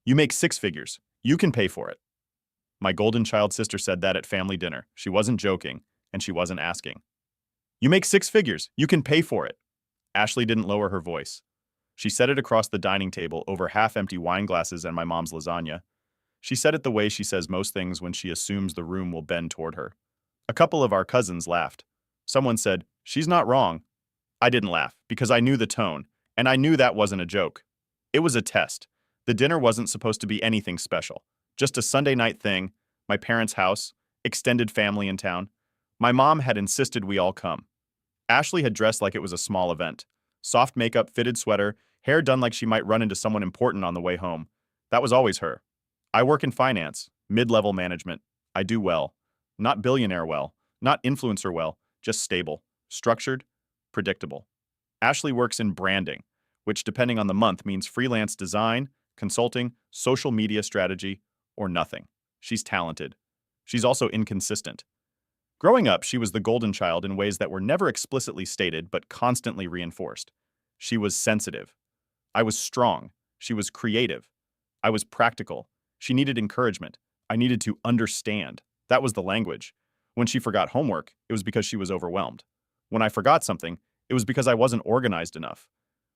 You make six figures. You can pay for it. My golden child sister said that at family dinner. She wasn't joking, and she wasn't asking. You make six figures. You can pay for it. Ashley didn't lower her voice. She said it across the dining table over half-empty wine glasses and my mom's lasagna. She said it the way she says most things when she assumes the room will bend toward her. A couple of our cousins laughed. Someone said, "She's not wrong." I didn't laugh because I knew the tone, and I knew that wasn't a joke. It was a test. The dinner wasn't supposed to be anything special. Just a Sunday night thing, my parents' house, extended family in town. My mom had insisted we all come. Ashley had dressed like it was a small event. Soft makeup, fitted sweater, hair done like she might run into someone important on the way home. That was always her. I work in finance, mid-level management. I do well. Not billionaire well, not influencer well, just stable, structured, predictable. Ashley works in branding, which depending on the month means freelance design, consulting, social media strategy, or nothing. She's talented. She's also inconsistent. Growing up, she was the golden child in ways that were never explicitly stated but constantly reinforced. She was sensitive. I was strong. She was creative. I was practical. She needed encouragement. I needed to understand. That was the language. When she forgot homework, it was because she was overwhelmed. When I forgot something, it was because I wasn't organized enough.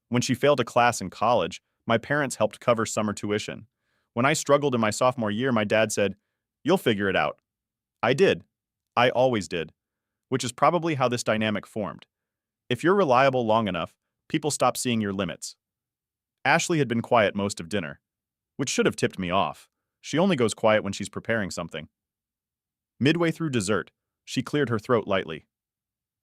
When she failed a class in college, my parents helped cover summer tuition. When I struggled in my sophomore year, my dad said, "You'll figure it out." I did. I always did. Which is probably how this dynamic formed. If you're reliable long enough, people stop seeing your limits. Ashley had been quiet most of dinner, which should have tipped me off. She only goes quiet when she's preparing something. Midway through dessert, she cleared her throat lightly.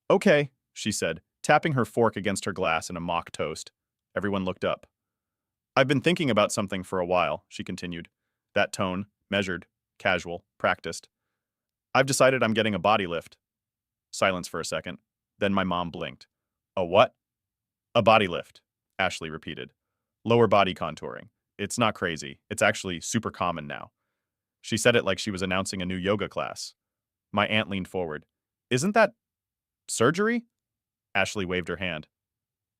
"Okay," she said, tapping her fork against her glass in a mock toast. Everyone looked up. "I've been thinking about something for a while," she continued. That tone, measured, casual, practiced. "I've decided I'm getting a body lift." Silence for a second. Then my mom blinked. "A what?" "A body lift," Ashley repeated. "Lower body contouring. It's not crazy. It's actually super common now." She said it like she was announcing a new yoga class. My aunt leaned forward. "Isn't that surgery?" Ashley waved her hand.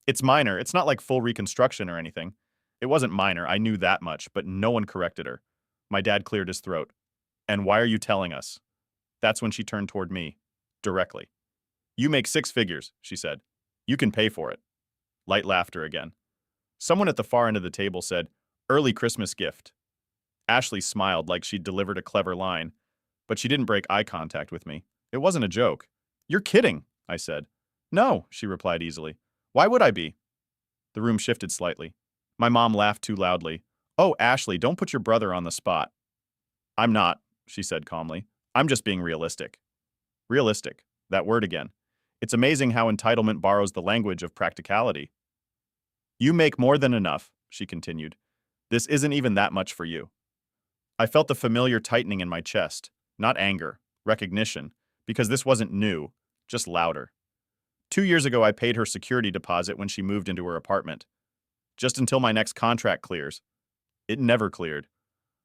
"It's minor. It's not like full reconstruction or anything." It wasn't minor, I knew that much, but no one corrected her. My dad cleared his throat. "And why are you telling us?" That's when she turned toward me, directly. "You make six figures," she said. "You can pay for it." Light laughter again. Someone at the far end of the table said, "Early Christmas gift." Ashley smiled like she'd delivered a clever line, but she didn't break eye contact with me. It wasn't a joke. "You're kidding," I said. "No," she replied easily. "Why would I be?" The room shifted slightly. My mom laughed too loudly. "Oh, Ashley, don't put your brother on the spot." "I'm not," she said calmly. "I'm just being realistic." Realistic. That word again. It's amazing how entitlement borrows the language of practicality. "You make more than enough," she continued. "This isn't even that much for you." I felt the familiar tightening in my chest. Not anger, recognition, because this wasn't new, just louder. 2 years ago, I paid her security deposit when she moved into her apartment. Just until my next contract clears. It never cleared.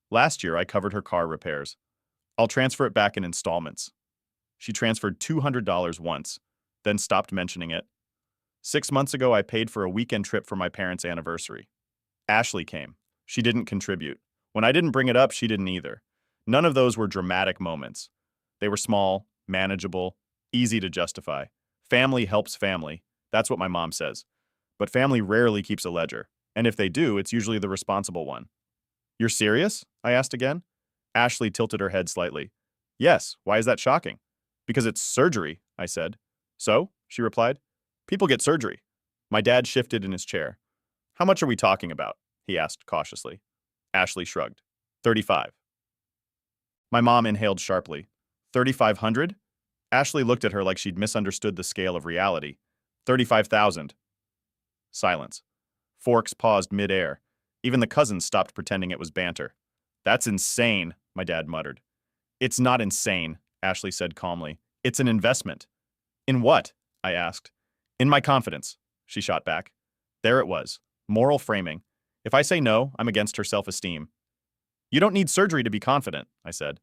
Last year, I covered her car repairs. I'll transfer it back in installments. She transferred $200 once, then stopped mentioning it. 6 months ago, I paid for a weekend trip for my parents' anniversary. Ashley came. She didn't contribute. When I didn't bring it up, she didn't either. None of those were dramatic moments. They were small, manageable, easy to justify. Family helps family. That's what my mom says. But family rarely keeps a ledger. And if they do, it's usually the responsible one. "You're serious?" I asked again. Ashley tilted her head slightly. "Yes, why is that shocking?" "Because it's surgery," I said. "So?" she replied. "People get surgery." My dad shifted in his chair. "How much are we talking about?" he asked cautiously. Ashley shrugged. 35. My mom inhaled sharply. 3,500? Ashley looked at her like she'd misunderstood the scale of reality. 35,000. Silence. Forks paused mid-air. Even the cousins stopped pretending it was banter. "That's insane," my dad muttered. "It's not insane," Ashley said calmly. "It's an investment." "In what?" I asked. "In my confidence," she shot back. There it was. Moral framing. If I say no, I'm against her self-esteem. "You don't need surgery to be confident," I said.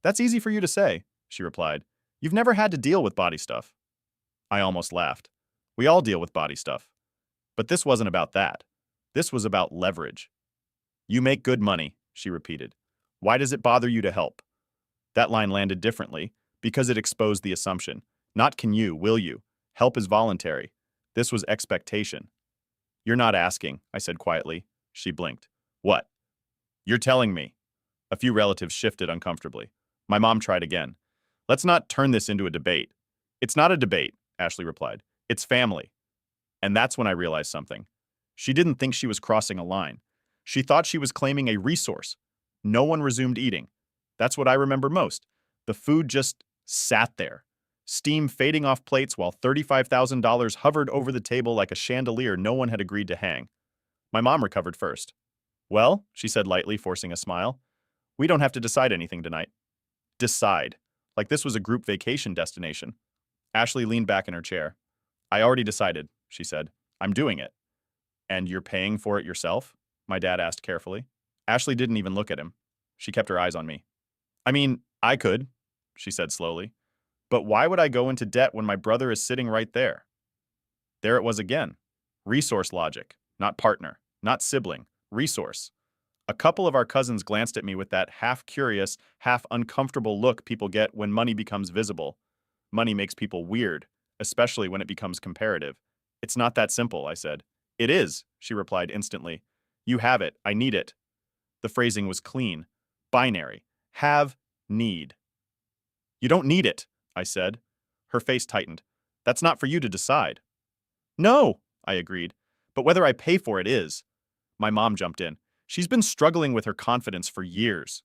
"That's easy for you to say," she replied. "You've never had to deal with body stuff." I almost laughed. We all deal with body stuff. But this wasn't about that. This was about leverage. "You make good money," she repeated. Why does it bother you to help? That line landed differently because it exposed the assumption. Not can you, will you? Help is voluntary. This was expectation. You're not asking, I said quietly. She blinked. What? You're telling me. A few relatives shifted uncomfortably. My mom tried again. Let's not turn this into a debate. It's not a debate, Ashley replied. It's family. And that's when I realized something. She didn't think she was crossing a line. She thought she was claiming a resource. No one resumed eating. That's what I remember most. The food just sat there, steam fading off plates while $35,000 hovered over the table like a chandelier no one had agreed to hang. My mom recovered first. Well, she said lightly, forcing a smile, we don't have to decide anything tonight. Decide. Like this was a group vacation destination. Ashley leaned back in her chair. I already decided, she said. I'm doing it. And you're paying for it yourself? My dad asked carefully. Ashley didn't even look at him. She kept her eyes on me. I mean, I could, she said slowly. But why would I go into debt when my brother is sitting right there? There it was again. Resource logic, not partner, not sibling, resource. A couple of our cousins glanced at me with that half-curious, half-uncomfortable look people get when money becomes visible. Money makes people weird, especially when it becomes comparative. It's not that simple, I said. It is, she replied instantly. You have it, I need it. The phrasing was clean, binary, have, need. You don't need it, I said. Her face tightened. That's not for you to decide. No, I agreed, but whether I pay for it is. My mom jumped in. She's been struggling with her confidence for years.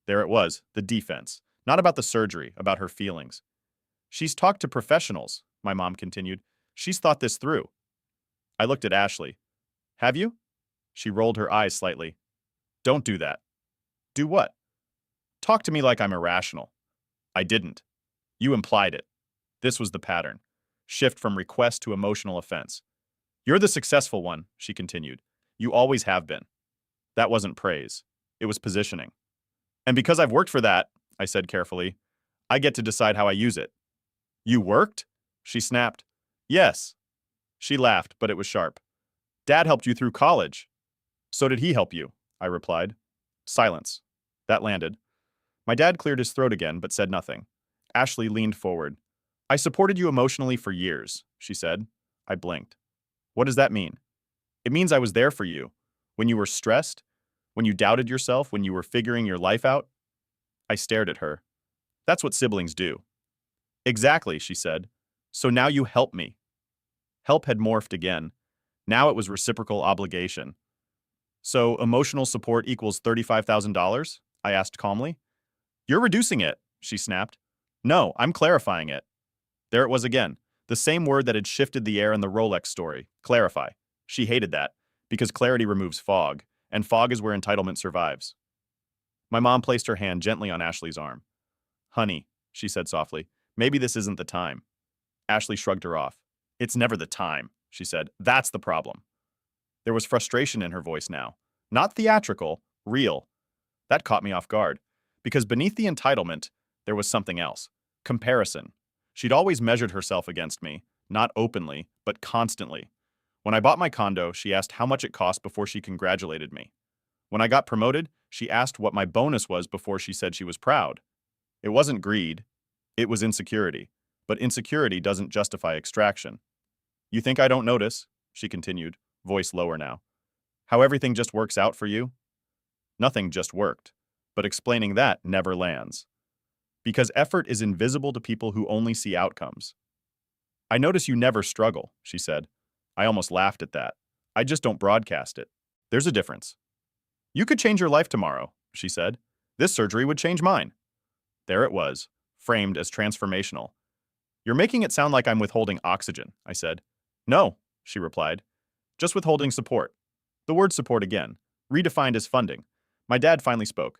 There it was, the defense. Not about the surgery, about her feelings. She's talked to professionals, my mom continued. She's thought this through. I looked at Ashley. Have you? She rolled her eyes slightly. Don't do that. Do what? Talk to me like I'm irrational. I didn't. You implied it. This was the pattern. Shift from request to emotional offense. You're the successful one, she continued. You always have been. That wasn't praise. It was positioning. And because I've worked for that, I said carefully, I get to decide how I use it. You worked? She snapped. Yes. She laughed, but it was sharp. Dad helped you through college. So did he help you? I replied. Silence. That landed. My dad cleared his throat again, but said nothing. Ashley leaned forward. I supported you emotionally for years, she said. I blinked. What does that mean? It means I was there for you. When you were stressed, when you doubted yourself, when you were figuring your life out. I stared at her. That's what siblings do. Exactly, she said. So now you help me. Help had morphed again. Now it was reciprocal obligation. So emotional support equals $35,000? I asked calmly. You're reducing it, she snapped. No, I'm clarifying it. There it was again, the same word that had shifted the air in the Rolex story, clarify. She hated that, because clarity removes fog, and fog is where entitlement survives. My mom placed her hand gently on Ashley's arm. Honey, she said softly, maybe this isn't the time. Ashley shrugged her off. It's never the time, she said. That's the problem. There was frustration in her voice now. Not theatrical, real. That caught me off guard, because beneath the entitlement, there was something else. Comparison. She'd always measured herself against me, not openly, but constantly. When I bought my condo, she asked how much it cost before she congratulated me. When I got promoted, she asked what my bonus was before she said she was proud. It wasn't greed. It was insecurity. But insecurity doesn't justify extraction. You think I don't notice, she continued, voice lower now, how everything just works out for you? Nothing just worked, but explaining that never lands. Because effort is invisible to people who only see outcomes. I notice you never struggle, she said. I almost laughed at that. I just don't broadcast it. There's a difference. You could change your life tomorrow, she said. This surgery would change mine. There it was, framed as transformational. You're making it sound like I'm withholding oxygen, I said. No, she replied. Just withholding support. The word support again, redefined as funding. My dad finally spoke.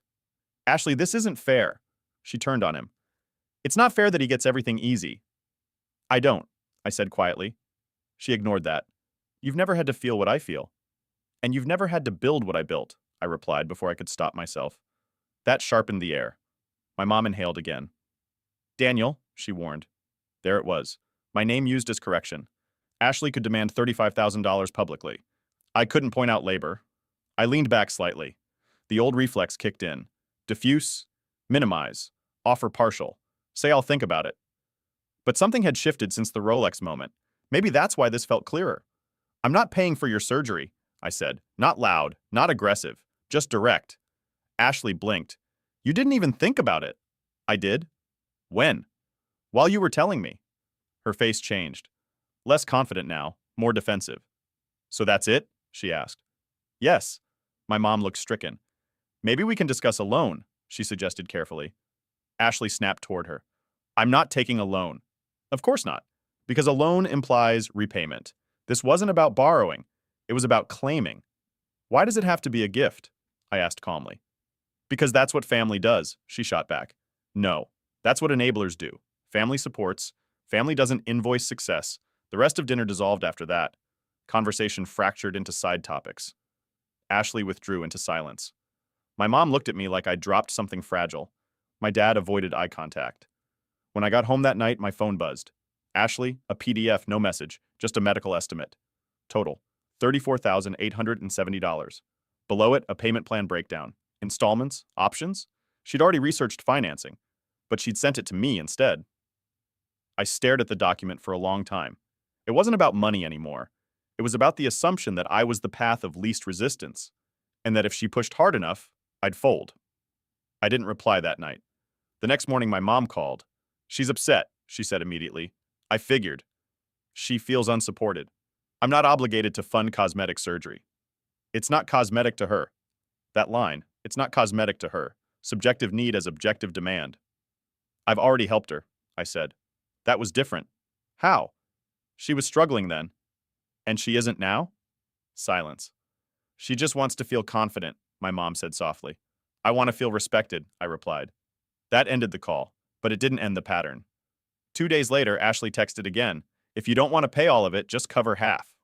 Ashley, this isn't fair. She turned on him. It's not fair that he gets everything easy. I don't, I said quietly. She ignored that. You've never had to feel what I feel. And you've never had to build what I built, I replied before I could stop myself. That sharpened the air. My mom inhaled again. Daniel, she warned. There it was. My name used as correction. Ashley could demand $35,000 publicly. I couldn't point out labor. I leaned back slightly. The old reflex kicked in. Diffuse, minimize, offer partial, say I'll think about it. But something had shifted since the Rolex moment. Maybe that's why this felt clearer. I'm not paying for your surgery, I said. Not loud, not aggressive, just direct. Ashley blinked. You didn't even think about it. I did. When? While you were telling me. Her face changed. Less confident now, more defensive. So that's it? She asked. Yes. My mom looked stricken. Maybe we can discuss a loan, she suggested carefully. Ashley snapped toward her. I'm not taking a loan. Of course not, because a loan implies repayment. This wasn't about borrowing. It was about claiming. Why does it have to be a gift? I asked calmly. Because that's what family does, she shot back. No, that's what enablers do. Family supports. Family doesn't invoice success. The rest of dinner dissolved after that. Conversation fractured into side topics. Ashley withdrew into silence. My mom looked at me like I'd dropped something fragile. My dad avoided eye contact. When I got home that night, my phone buzzed. Ashley, a PDF, no message, just a medical estimate. Total, $34,870. Below it, a payment plan breakdown. Installments, options. She'd already researched financing, but she'd sent it to me instead. I stared at the document for a long time. It wasn't about money anymore. It was about the assumption that I was the path of least resistance, and that if she pushed hard enough, I'd fold. I didn't reply that night. The next morning, my mom called. She's upset, she said immediately. I figured. She feels unsupported. I'm not obligated to fund cosmetic surgery. It's not cosmetic to her. That line, it's not cosmetic to her. Subjective need as objective demand. I've already helped her, I said. That was different. How? She was struggling then. And she isn't now? Silence. She just wants to feel confident, my mom said softly. I want to feel respected, I replied. That ended the call, but it didn't end the pattern. 2 days later, Ashley texted again. If you don't want to pay all of it, just cover half.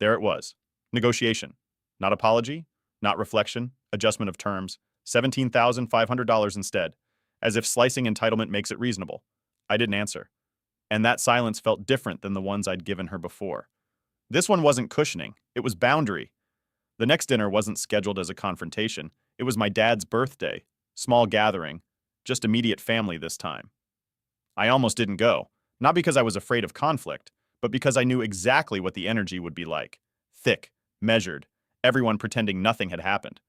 There it was. Negotiation. Not apology, not reflection, adjustment of terms. $17,500 instead, as if slicing entitlement makes it reasonable. I didn't answer. And that silence felt different than the ones I'd given her before. This one wasn't cushioning, it was boundary. The next dinner wasn't scheduled as a confrontation. It was my dad's birthday, small gathering, just immediate family this time. I almost didn't go, not because I was afraid of conflict, but because I knew exactly what the energy would be like. Thick, measured, everyone pretending nothing had happened.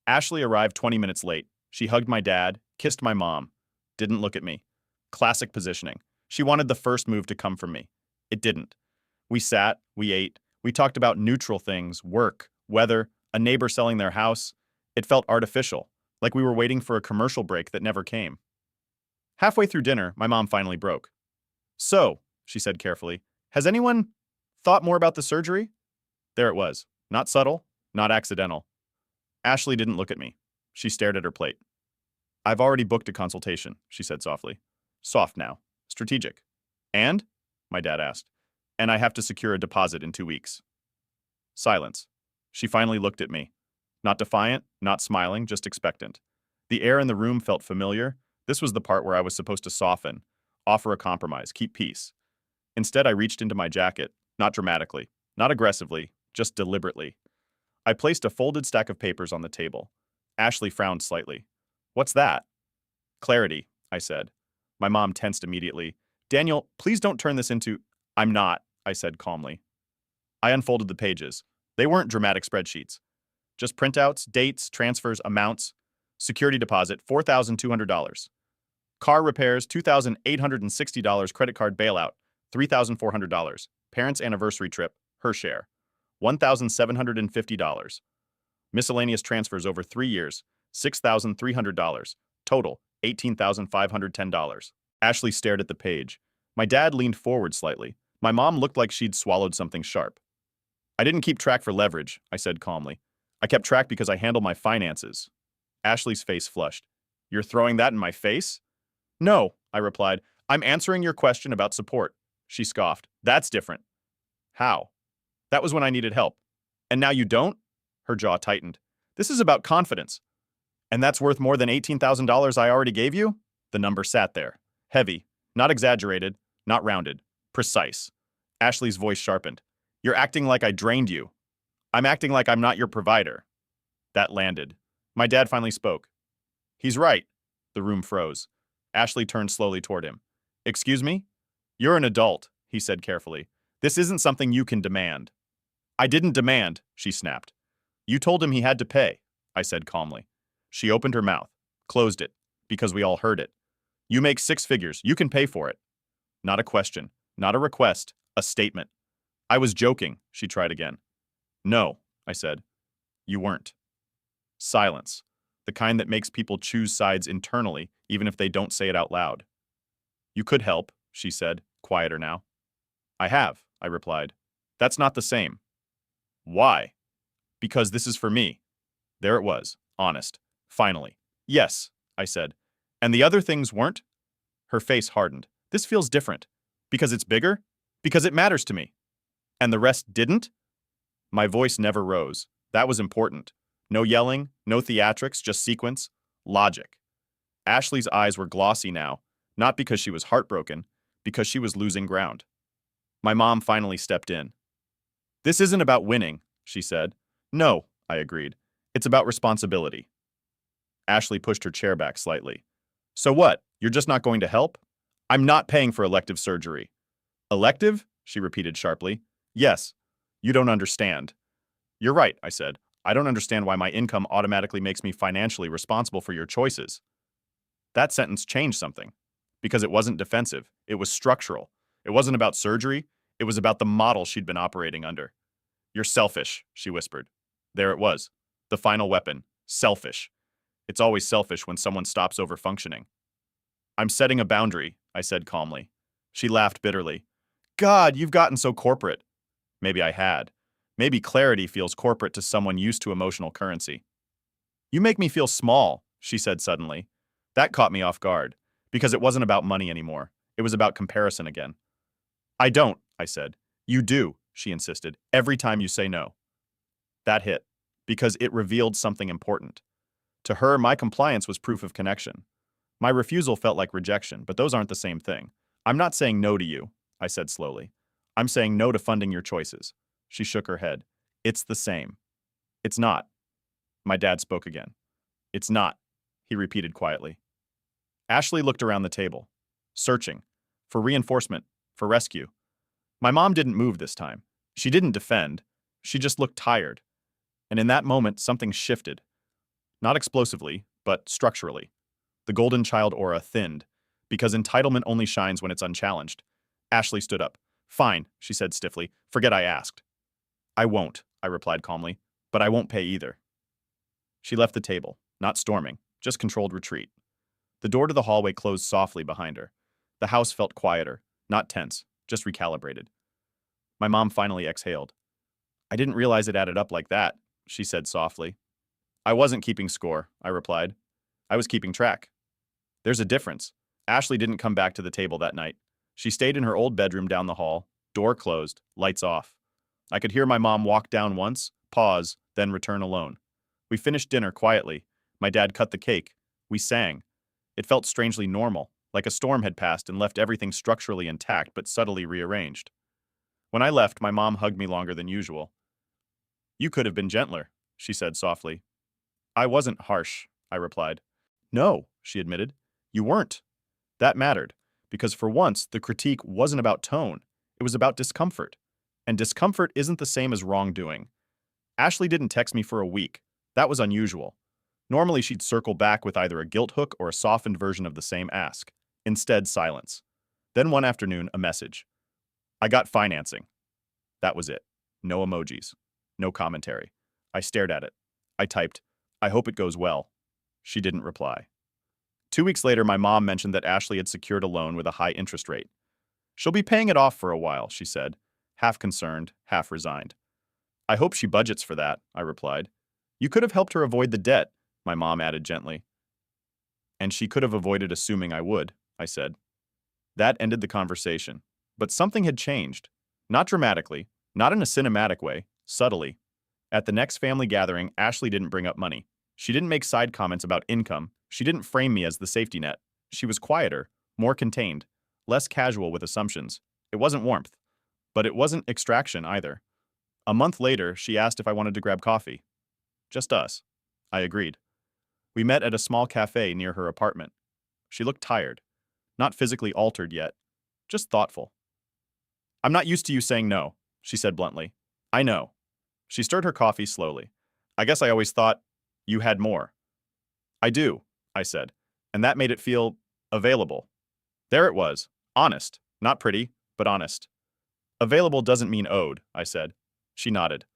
Ashley arrived 20 minutes late. She hugged my dad, kissed my mom, didn't look at me. Classic positioning. She wanted the first move to come from me. It didn't. We sat, we ate, we talked about neutral things, work, weather, a neighbor selling their house. It felt artificial, like we were waiting for a commercial break that never came. Halfway through dinner, my mom finally broke. So, she said carefully, has anyone thought more about the surgery? There it was. Not subtle, not accidental. Ashley didn't look at me. She stared at her plate. I've already booked a consultation, she said softly. Soft now. Strategic. And? My dad asked. And I have to secure a deposit in 2 weeks. Silence. She finally looked at me. Not defiant, not smiling, just expectant. The air in the room felt familiar. This was the part where I was supposed to soften, offer a compromise, keep peace. Instead, I reached into my jacket, not dramatically, not aggressively, just deliberately. I placed a folded stack of papers on the table. Ashley frowned slightly. What's that? Clarity, I said. My mom tensed immediately. Daniel, please don't turn this into... I'm not, I said calmly. I unfolded the pages. They weren't dramatic spreadsheets. Just printouts, dates, transfers, amounts. Security deposit, $4,200. Car repairs, $2,860. Credit card bailout, $3,400. Parents' anniversary trip, her share, $1,750. Miscellaneous transfers over 3 years, $6,300. Total, $18,510. Ashley stared at the page. My dad leaned forward slightly. My mom looked like she'd swallowed something sharp. I didn't keep track for leverage, I said calmly. I kept track because I handle my finances. Ashley's face flushed. You're throwing that in my face? No, I replied. I'm answering your question about support. She scoffed. That's different. How? That was when I needed help. And now you don't? Her jaw tightened. This is about confidence. And that's worth more than $18,000 I already gave you? The number sat there. Heavy. Not exaggerated. Not rounded. Precise. Ashley's voice sharpened. You're acting like I drained you. I'm acting like I'm not your provider. That landed. My dad finally spoke. He's right. The room froze. Ashley turned slowly toward him. Excuse me? You're an adult, he said carefully. This isn't something you can demand. I didn't demand, she snapped. You told him he had to pay, I said calmly. She opened her mouth, closed it, because we all heard it. You make six figures. You can pay for it. Not a question, not a request, a statement. I was joking, she tried again. No, I said. You weren't. Silence. The kind that makes people choose sides internally, even if they don't say it out loud. You could help, she said, quieter now. I have, I replied. That's not the same. Why? Because this is for me. There it was, honest. Finally. Yes, I said. And the other things weren't? Her face hardened. This feels different. Because it's bigger? Because it matters to me. And the rest didn't? My voice never rose. That was important. No yelling, no theatrics, just sequence, logic. Ashley's eyes were glossy now, not because she was heartbroken, because she was losing ground. My mom finally stepped in. This isn't about winning, she said. No, I agreed. It's about responsibility. Ashley pushed her chair back slightly. So what? You're just not going to help? I'm not paying for elective surgery. Elective? She repeated sharply. Yes. You don't understand. You're right, I said. I don't understand why my income automatically makes me financially responsible for your choices. That sentence changed something. Because it wasn't defensive. It was structural. It wasn't about surgery. It was about the model she'd been operating under. You're selfish, she whispered. There it was. The final weapon. Selfish. It's always selfish when someone stops over-functioning. I'm setting a boundary, I said calmly. She laughed bitterly. God, you've gotten so corporate. Maybe I had. Maybe clarity feels corporate to someone used to emotional currency. You make me feel small, she said suddenly. That caught me off guard, because it wasn't about money anymore. It was about comparison again. I don't, I said. You do, she insisted, every time you say no. That hit, because it revealed something important. To her, my compliance was proof of connection. My refusal felt like rejection, but those aren't the same thing. I'm not saying no to you, I said slowly. I'm saying no to funding your choices. She shook her head. It's the same. It's not. My dad spoke again. It's not, he repeated quietly. Ashley looked around the table, searching, for reinforcement, for rescue. My mom didn't move this time. She didn't defend. She just looked tired. And in that moment, something shifted. Not explosively, but structurally. The golden child aura thinned, because entitlement only shines when it's unchallenged. Ashley stood up. Fine, she said stiffly. Forget I asked. I won't, I replied calmly, but I won't pay either. She left the table, not storming, just controlled retreat. The door to the hallway closed softly behind her. The house felt quieter, not tense, just recalibrated. My mom finally exhaled. I didn't realize it added up like that, she said softly. I wasn't keeping score, I replied. I was keeping track. There's a difference. Ashley didn't come back to the table that night. She stayed in her old bedroom down the hall, door closed, lights off. I could hear my mom walk down once, pause, then return alone. We finished dinner quietly. My dad cut the cake. We sang. It felt strangely normal, like a storm had passed and left everything structurally intact but subtly rearranged. When I left, my mom hugged me longer than usual. You could have been gentler, she said softly. I wasn't harsh, I replied. No, she admitted. You weren't. That mattered, because for once, the critique wasn't about tone. It was about discomfort. And discomfort isn't the same as wrongdoing. Ashley didn't text me for a week. That was unusual. Normally, she'd circle back with either a guilt hook or a softened version of the same ask. Instead, silence. Then one afternoon, a message. I got financing. That was it. No emojis. No commentary. I stared at it. I typed, I hope it goes well. She didn't reply. 2 weeks later, my mom mentioned that Ashley had secured a loan with a high interest rate. She'll be paying it off for a while, she said, half concerned, half resigned. I hope she budgets for that, I replied. You could have helped her avoid the debt, my mom added gently. And she could have avoided assuming I would, I said. That ended the conversation. But something had changed. Not dramatically, not in a cinematic way, subtly. At the next family gathering, Ashley didn't bring up money. She didn't make side comments about income. She didn't frame me as the safety net. She was quieter, more contained, less casual with assumptions. It wasn't warmth. But it wasn't extraction either. A month later, she asked if I wanted to grab coffee. Just us. I agreed. We met at a small cafe near her apartment. She looked tired, not physically altered yet, just thoughtful. I'm not used to you saying no, she said bluntly. I know. She stirred her coffee slowly. I guess I always thought you had more. I do, I said, and that made it feel available. There it was, honest, not pretty, but honest. Available doesn't mean owed, I said. She nodded.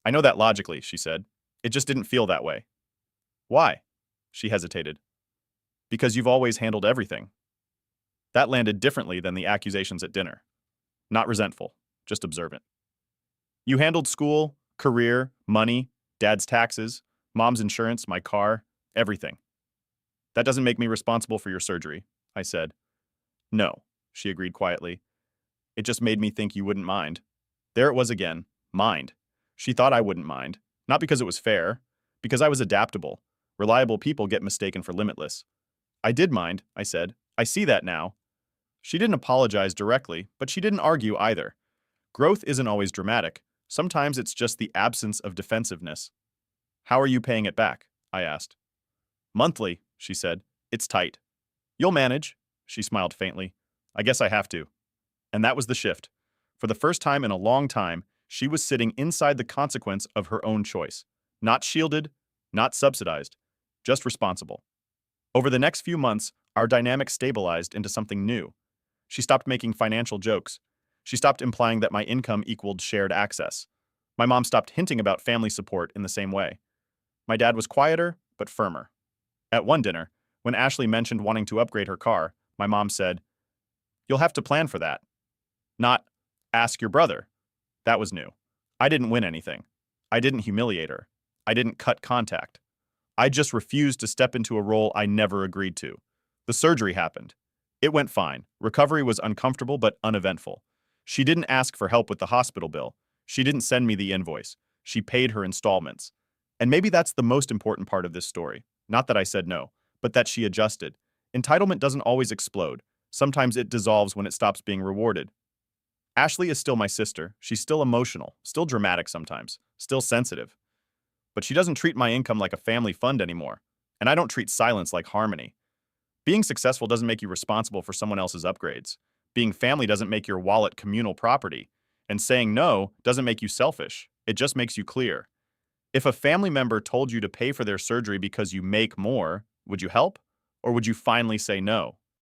I know that logically, she said. It just didn't feel that way. Why? She hesitated. Because you've always handled everything. That landed differently than the accusations at dinner. Not resentful, just observant. You handled school, career, money, dad's taxes, mom's insurance, my car, everything. That doesn't make me responsible for your surgery, I said. No, she agreed quietly. It just made me think you wouldn't mind. There it was again, mind. She thought I wouldn't mind, not because it was fair, because I was adaptable. Reliable people get mistaken for limitless. I did mind, I said. I see that now. She didn't apologize directly, but she didn't argue either. Growth isn't always dramatic. Sometimes it's just the absence of defensiveness. How are you paying it back? I asked. Monthly, she said. It's tight. You'll manage, she smiled faintly. I guess I have to. And that was the shift. For the first time in a long time, she was sitting inside the consequence of her own choice. Not shielded, not subsidized, just responsible. Over the next few months, our dynamic stabilized into something new. She stopped making financial jokes. She stopped implying that my income equaled shared access. My mom stopped hinting about family support in the same way. My dad was quieter, but firmer. At one dinner, when Ashley mentioned wanting to upgrade her car, my mom said, "You'll have to plan for that." Not, "Ask your brother." That was new. I didn't win anything. I didn't humiliate her. I didn't cut contact. I just refused to step into a role I never agreed to. The surgery happened. It went fine. Recovery was uncomfortable but uneventful. She didn't ask for help with the hospital bill. She didn't send me the invoice. She paid her installments. And maybe that's the most important part of this story. Not that I said no, but that she adjusted. Entitlement doesn't always explode. Sometimes it dissolves when it stops being rewarded. Ashley is still my sister. She's still emotional, still dramatic sometimes, still sensitive. But she doesn't treat my income like a family fund anymore. And I don't treat silence like harmony. Being successful doesn't make you responsible for someone else's upgrades. Being family doesn't make your wallet communal property. And saying no doesn't make you selfish. It just makes you clear. If a family member told you to pay for their surgery because you make more, would you help? Or would you finally say no?